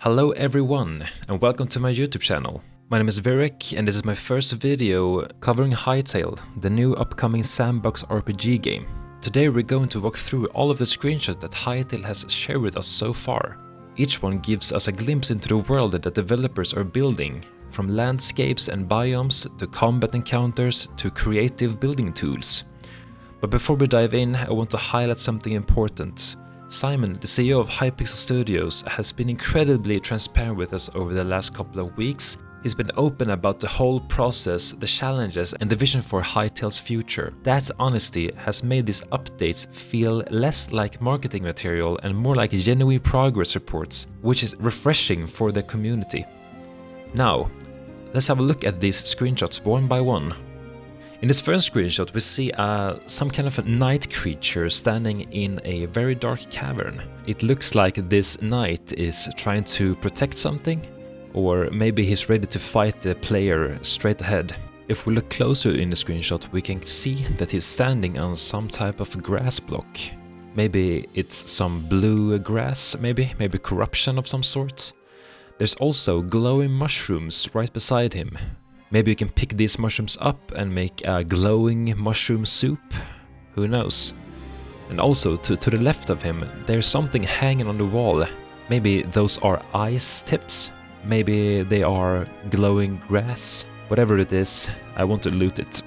Hello everyone, and welcome to my YouTube channel. My name is Virek, and this is my first video covering Hytale, the new upcoming sandbox RPG game. Today we're going to walk through all of the screenshots that Hytale has shared with us so far. Each one gives us a glimpse into the world that the developers are building, from landscapes and biomes to combat encounters to creative building tools. But before we dive in, I want to highlight something important. Simon, the CEO of Hypixel Studios, has been incredibly transparent with us over the last couple of weeks. He's been open about the whole process, the challenges, and the vision for Hytale's future. That honesty has made these updates feel less like marketing material and more like genuine progress reports, which is refreshing for the community. Now, let's have a look at these screenshots one by one. In this first screenshot we see some kind of a night creature standing in a very dark cavern. It looks like this knight is trying to protect something, or maybe he's ready to fight the player straight ahead. If we look closer in the screenshot we can see that he's standing on some type of grass block. Maybe it's some blue grass, maybe corruption of some sort. There's also glowing mushrooms right beside him. Maybe you can pick these mushrooms up and make a glowing mushroom soup? Who knows? And also, to the left of him, there's something hanging on the wall. Maybe those are ice tips? Maybe they are glowing grass? Whatever it is, I want to loot it.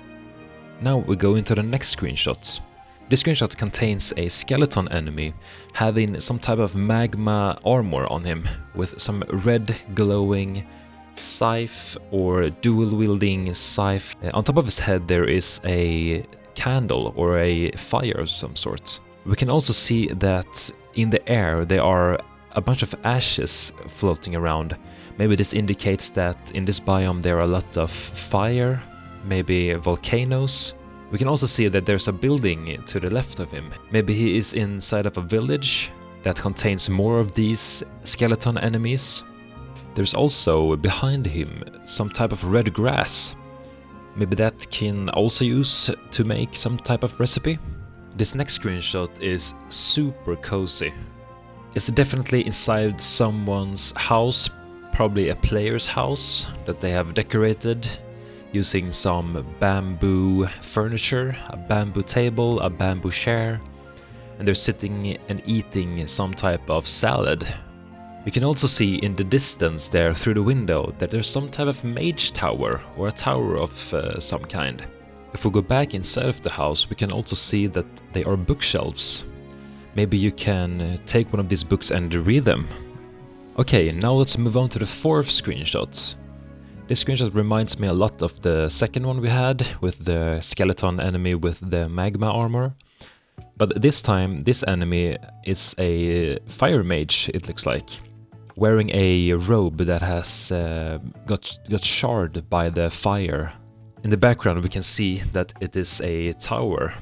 Now we go into the next screenshot. This screenshot contains a skeleton enemy having some type of magma armor on him, with some red glowing scythe or dual-wielding scythe. On top of his head there is a candle or a fire of some sort. We can also see that in the air there are a bunch of ashes floating around. Maybe this indicates that in this biome there are a lot of fire, maybe volcanoes. We can also see that there's a building to the left of him. Maybe he is inside of a village that contains more of these skeleton enemies. There's also behind him some type of red grass. Maybe that can also use to make some type of recipe. This next screenshot is super cozy. It's definitely inside someone's house, probably a player's house that they have decorated using some bamboo furniture, a bamboo table, a bamboo chair, and they're sitting and eating some type of salad. We can also see in the distance there through the window that there's some type of mage tower or a tower of some kind. If we go back inside of the house we can also see that they are bookshelves. Maybe you can take one of these books and read them. Okay, now let's move on to the fourth screenshot. This screenshot reminds me a lot of the second one we had with the skeleton enemy with the magma armor. But this time this enemy is a fire mage, it looks like, wearing a robe that has got charred by the fire. In the background we can see that it is a tower.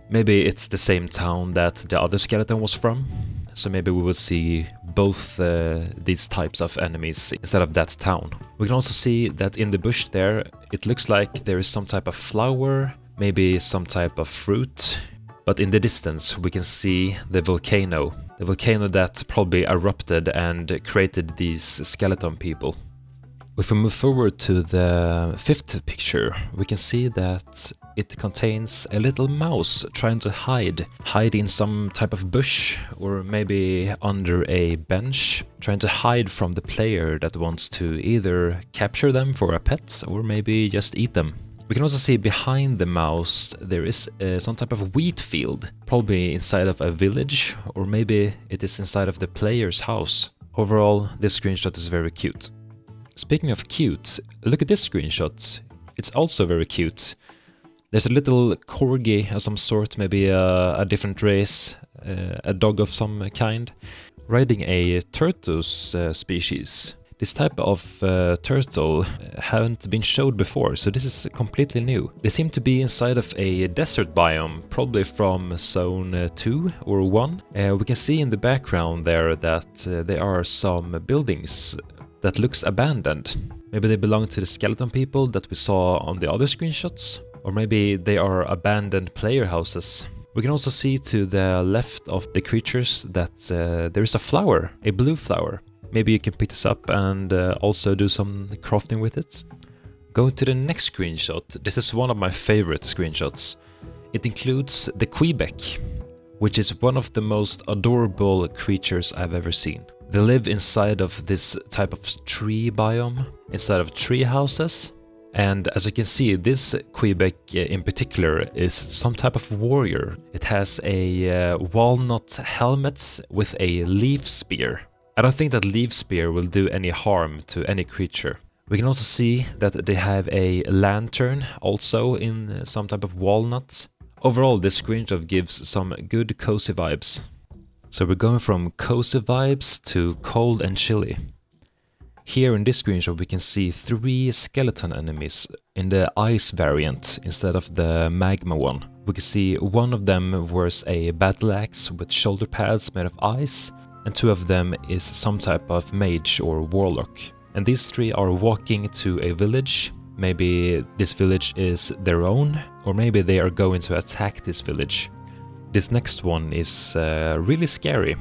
Maybe it's the same town that the other skeleton was from, so maybe we will see both these types of enemies instead of that town. We can also see that in the bush there it looks like there is some type of flower, maybe some type of fruit. But in the distance we can see the volcano that probably erupted and created these skeleton people. If we move forward to the fifth picture, we can see that it contains a little mouse trying to hide in some type of bush or maybe under a bench, trying to hide from the player that wants to either capture them for a pet or maybe just eat them. We can also see behind the mouse there is some type of wheat field, probably inside of a village, or maybe it is inside of the player's house. Overall, this screenshot is very cute. Speaking of cute, look at this screenshot. It's also very cute. There's a little corgi of some sort, maybe a different race, a dog of some kind, riding a turtle's species. This type of turtle haven't been showed before, so this is completely new. They seem to be inside of a desert biome, probably from zone 2 or 1. We can see in the background there that there are some buildings that looks abandoned. Maybe they belong to the skeleton people that we saw on the other screenshots, or maybe they are abandoned player houses. We can also see to the left of the creatures that there is a flower, a blue flower. Maybe you can pick this up and also do some crafting with it. Going to the next screenshot, this is one of my favorite screenshots. It includes the Quebec, which is one of the most adorable creatures I've ever seen. They live inside of this type of tree biome, inside of tree houses. And as you can see, this Quebec in particular is some type of warrior. It has a walnut helmet with a leaf spear. I don't think that leaf spear will do any harm to any creature. We can also see that they have a lantern also in some type of walnut. Overall, this screenshot gives some good cozy vibes. So we're going from cozy vibes to cold and chilly. Here in this screenshot we can see 3 skeleton enemies in the ice variant instead of the magma one. We can see one of them wears a battle axe with shoulder pads made of ice, and 2 of them is some type of mage or warlock. And these 3 are walking to a village. Maybe this village is their own, or maybe they are going to attack this village. This next one is really scary.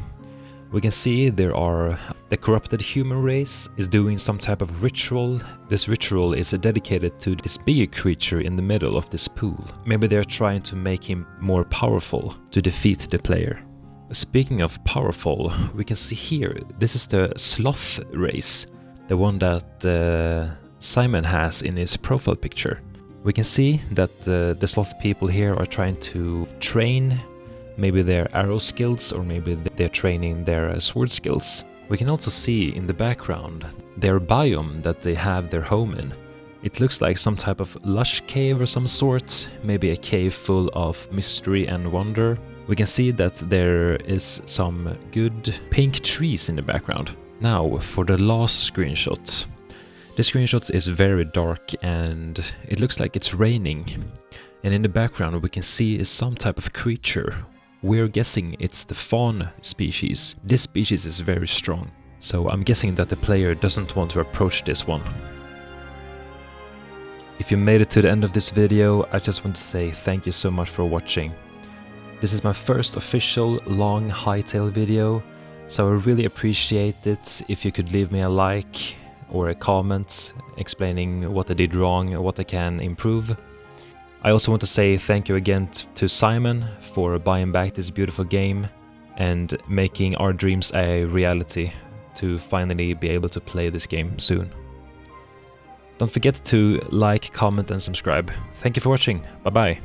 We can see the corrupted human race is doing some type of ritual. This ritual is dedicated to this big creature in the middle of this pool. Maybe they're trying to make him more powerful to defeat the player. Speaking of powerful, we can see here, this is the sloth race, the one that Simon has in his profile picture. We can see that the sloth people here are trying to train maybe their arrow skills, or maybe they're training their sword skills. We can also see in the background their biome that they have their home in. It looks like some type of lush cave or some sort, maybe a cave full of mystery and wonder. We can see that there is some good pink trees in the background. Now for the last screenshot. This screenshot is very dark and it looks like it's raining. And in the background we can see some type of creature. We're guessing it's the fawn species. This species is very strong, so I'm guessing that the player doesn't want to approach this one. If you made it to the end of this video, I just want to say thank you so much for watching. This is my first official long Hytale video, so I really appreciate it if you could leave me a like or a comment explaining what I did wrong or what I can improve. I also want to say thank you again to Simon for buying back this beautiful game and making our dreams a reality to finally be able to play this game soon. Don't forget to like, comment and subscribe. Thank you for watching. Bye bye.